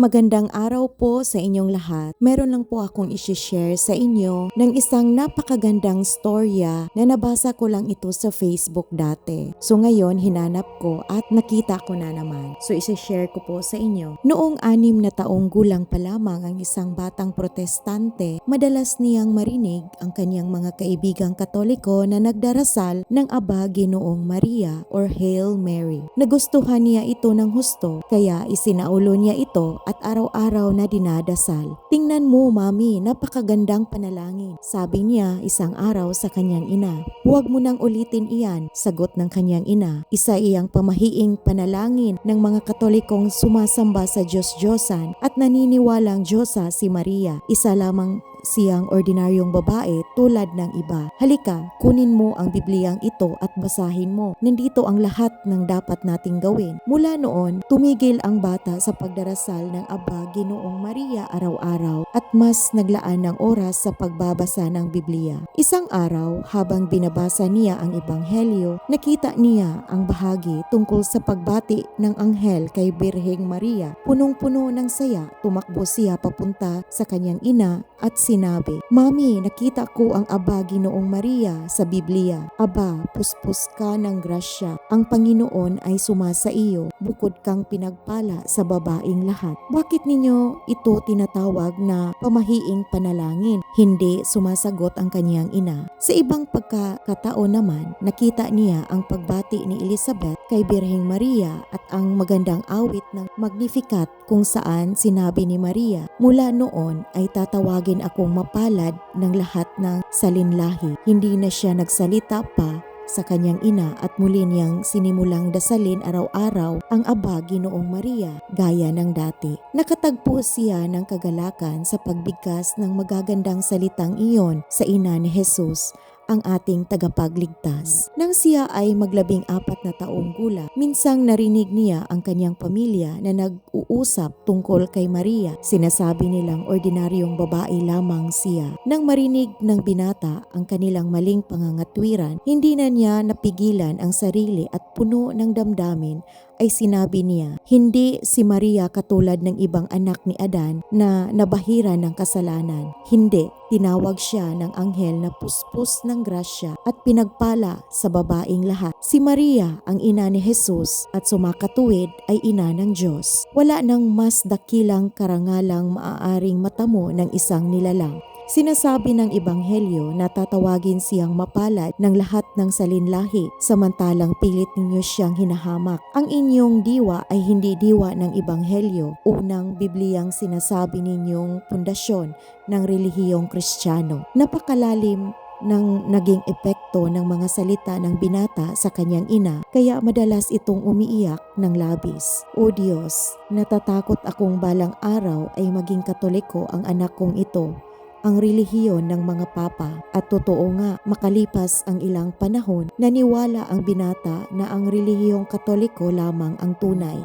Magandang araw po sa inyong lahat. Meron lang po akong isi-share sa inyo ng isang napakagandang storya na nabasa ko lang ito sa Facebook dati. So ngayon hinanap ko at nakita ko na naman. So isi-share ko po sa inyo. Noong 6 na taong gulang pa lamang ang isang batang protestante, madalas niyang marinig ang kanyang mga kaibigang Katoliko na nagdarasal ng Aba Ginoong Maria or Hail Mary. Nagustuhan niya ito ng husto kaya isinaulo niya ito at araw-araw na dinadasal. Tingnan mo mami, napakagandang panalangin. Sabi niya isang araw sa kanyang ina. Huwag mo nang ulitin iyan, sagot ng kanyang ina. Isa iyang pamahiing panalangin ng mga Katolikong sumasamba sa Diyos-Diyosan at naniniwalang Diyosa si Maria. Isa lamang siyang ordinaryong babae tulad ng iba. Halika, kunin mo ang Bibliyang ito at basahin mo. Nandito ang lahat ng dapat nating gawin. Mula noon, tumigil ang bata sa pagdarasal ng Aba Ginoong Maria araw-araw at mas naglaan ng oras sa pagbabasa ng Biblia. Isang araw, habang binabasa niya ang Ebanghelyo, nakita niya ang bahagi tungkol sa pagbati ng anghel kay Birheng Maria. Punong-puno ng saya, tumakbo siya papunta sa kanyang ina at sinabi, Mami, nakita ko ang Aba Ginoong Maria sa Biblia. Aba, puspos ka ng grasya. Ang Panginoon ay sumasa iyo, bukod kang pinagpala sa babaing lahat. Bakit ninyo ito tinatawag na pamahiing panalangin? Hindi sumasagot ang kanyang ina. Sa ibang pagkakataon naman, nakita niya ang pagbati ni Elizabeth kay Birheng Maria at ang magandang awit ng Magnificat kung saan sinabi ni Maria, mula noon ay tatawagin akong mapalad ng lahat ng salinlahi. Hindi na siya nagsalita pa sa kanyang ina at muli niyang sinimulang dasalin araw-araw ang Aba Ginoong Maria gaya ng dati. Nakatagpo siya ng kagalakan sa pagbigkas ng magagandang salitang iyon sa ina ni Jesus, ang ating tagapagligtas. Nang siya ay mag-14 na taong gulang, minsang narinig niya ang kanyang pamilya na nag-uusap tungkol kay Maria. Sinasabi nilang ordinaryong babae lamang siya. Nang marinig ng binata ang kanilang maling pangangatwiran, hindi na niya napigilan ang sarili at puno ng damdamin ay sinabi niya, hindi si Maria katulad ng ibang anak ni Adan na nabahira ng kasalanan. Hindi, tinawag siya ng anghel na puspos ng grasya at pinagpala sa babaing lahat. Si Maria ang ina ni Jesus at sumakatuwid ay ina ng Diyos. Wala nang mas dakilang karangalang maaaring matamo ng isang nilalang. Sinasabi ng Ebanghelyo na tatawagin siyang mapalad ng lahat ng salinlahi, samantalang pilit ninyo siyang hinahamak. Ang inyong diwa ay hindi diwa ng Ebanghelyo, unang Bibliyang sinasabi ninyong pundasyon ng relihiyong Kristiyano. Napakalalim ng naging epekto ng mga salita ng binata sa kanyang ina, kaya madalas itong umiiyak ng labis. O Diyos, natatakot akong balang araw ay maging Katoliko ang anak kong ito, ang relihiyon ng mga papa. At totoo nga, makalipas ang ilang panahon, naniwala ang binata na ang relihiyong Katoliko lamang ang tunay.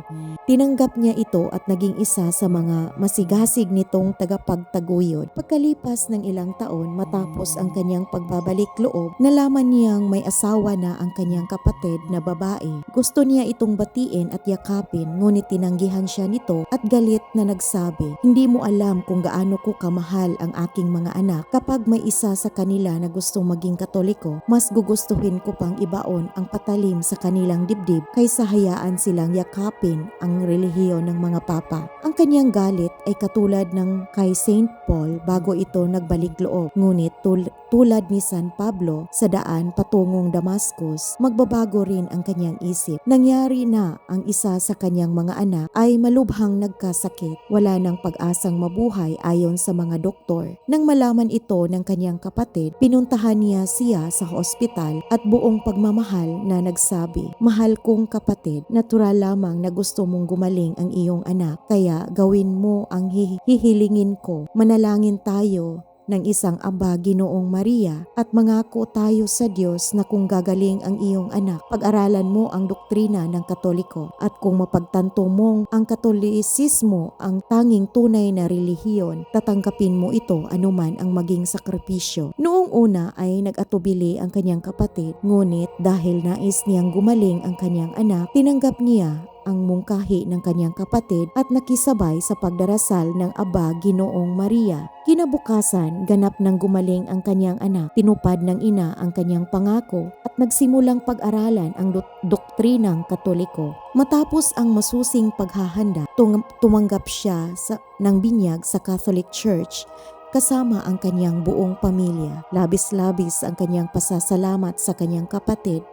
Tinanggap niya ito at naging isa sa mga masigasig nitong tagapagtaguyod. Pagkalipas ng ilang taon, matapos ang kanyang pagbabalik loob, nalaman niyang may asawa na ang kanyang kapatid na babae. Gusto niya itong batiin at yakapin, ngunit tinanggihan siya nito at galit na nagsabi, hindi mo alam kung gaano ko kamahal ang aking mga anak. Kapag may isa sa kanila na gustong maging Katoliko, mas gugustuhin ko pang ibaon ang patalim sa kanilang dibdib kaysa hayaan silang yakapin ang relihiyon ng mga papa. Ang kanyang galit ay katulad ng kay Saint Paul bago ito nagbalik loob. Ngunit tulad ni San Pablo sa daan patungong Damascus, magbabago rin ang kanyang isip. Nangyari na ang isa sa kanyang mga anak ay malubhang nagkasakit. Wala nang pag-asang mabuhay ayon sa mga doktor. Nang malaman ito ng kanyang kapatid, pinuntahan niya siya sa ospital at buong pagmamahal na nagsabi, mahal kong kapatid, natural lamang na gusto mong gumaling ang iyong anak, kaya gawin mo ang hihilingin ko. Manalangin tayo ng isang Aba Ginoong Maria at mangako tayo sa Diyos na kung gagaling ang iyong anak, pag-aralan mo ang doktrina ng Katoliko at kung mapagtanto mong ang Katolisismo ang tanging tunay na relihiyon, tatanggapin mo ito anuman ang maging sakripisyo. Noong una ay nag-atubili ang kanyang kapatid, ngunit dahil nais niyang gumaling ang kanyang anak, tinanggap niya ang mungkahi ng kanyang kapatid at nakisabay sa pagdarasal ng Aba Ginoong Maria. Kinabukasan, ganap nang gumaling ang kanyang anak, tinupad ng ina ang kanyang pangako at nagsimulang pag-aralan ang doktrinang Katoliko. Matapos ang masusing paghahanda, tumanggap siya ng binyag sa Catholic Church kasama ang kanyang buong pamilya. Labis-labis ang kanyang pasasalamat sa kanyang kapatid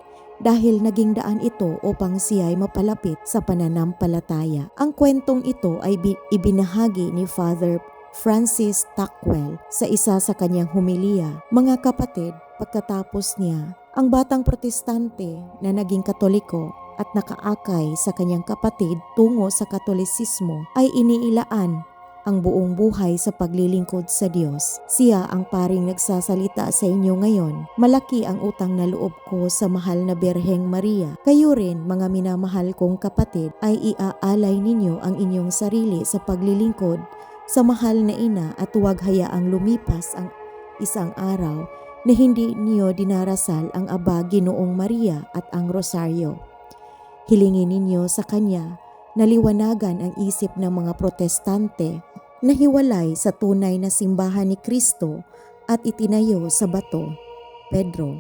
dahil naging daan ito upang siya ay mapalapit sa pananampalataya. Ang kwentong ito ay ibinahagi ni Father Francis Tackwell sa isa sa kanyang humilya. Mga kapatid, pagkatapos niya, ang batang protestante na naging Katoliko at nakaakay sa kanyang kapatid tungo sa Katolisismo ay iniilaan ang buong buhay sa paglilingkod sa Diyos. Siya ang paring nagsasalita sa inyo ngayon. Malaki ang utang na loob ko sa mahal na Birheng Maria. Kayo rin, mga minamahal kong kapatid, ay iaalay ninyo ang inyong sarili sa paglilingkod sa mahal na ina at huwag hayaang lumipas ang isang araw na hindi niyo dinarasal ang Aba Ginoong Maria at ang Rosaryo. Hilingin ninyo sa Kanya na liwanagan ang isip ng mga protestante na hiwalay sa tunay na simbahan ni Kristo at itinayo sa bato, Pedro,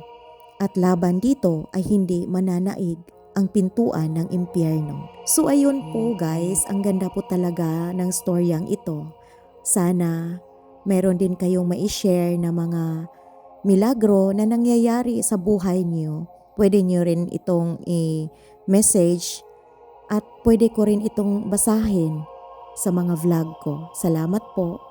at laban dito ay hindi mananaig ang pintuan ng impyerno. So ayun po guys, ang ganda po talaga ng storyang ito. Sana meron din kayong mai-share na mga milagro na nangyayari sa buhay niyo. Pwede niyo rin itong i-message at pwede ko rin itong basahin sa mga vlog ko. Salamat po.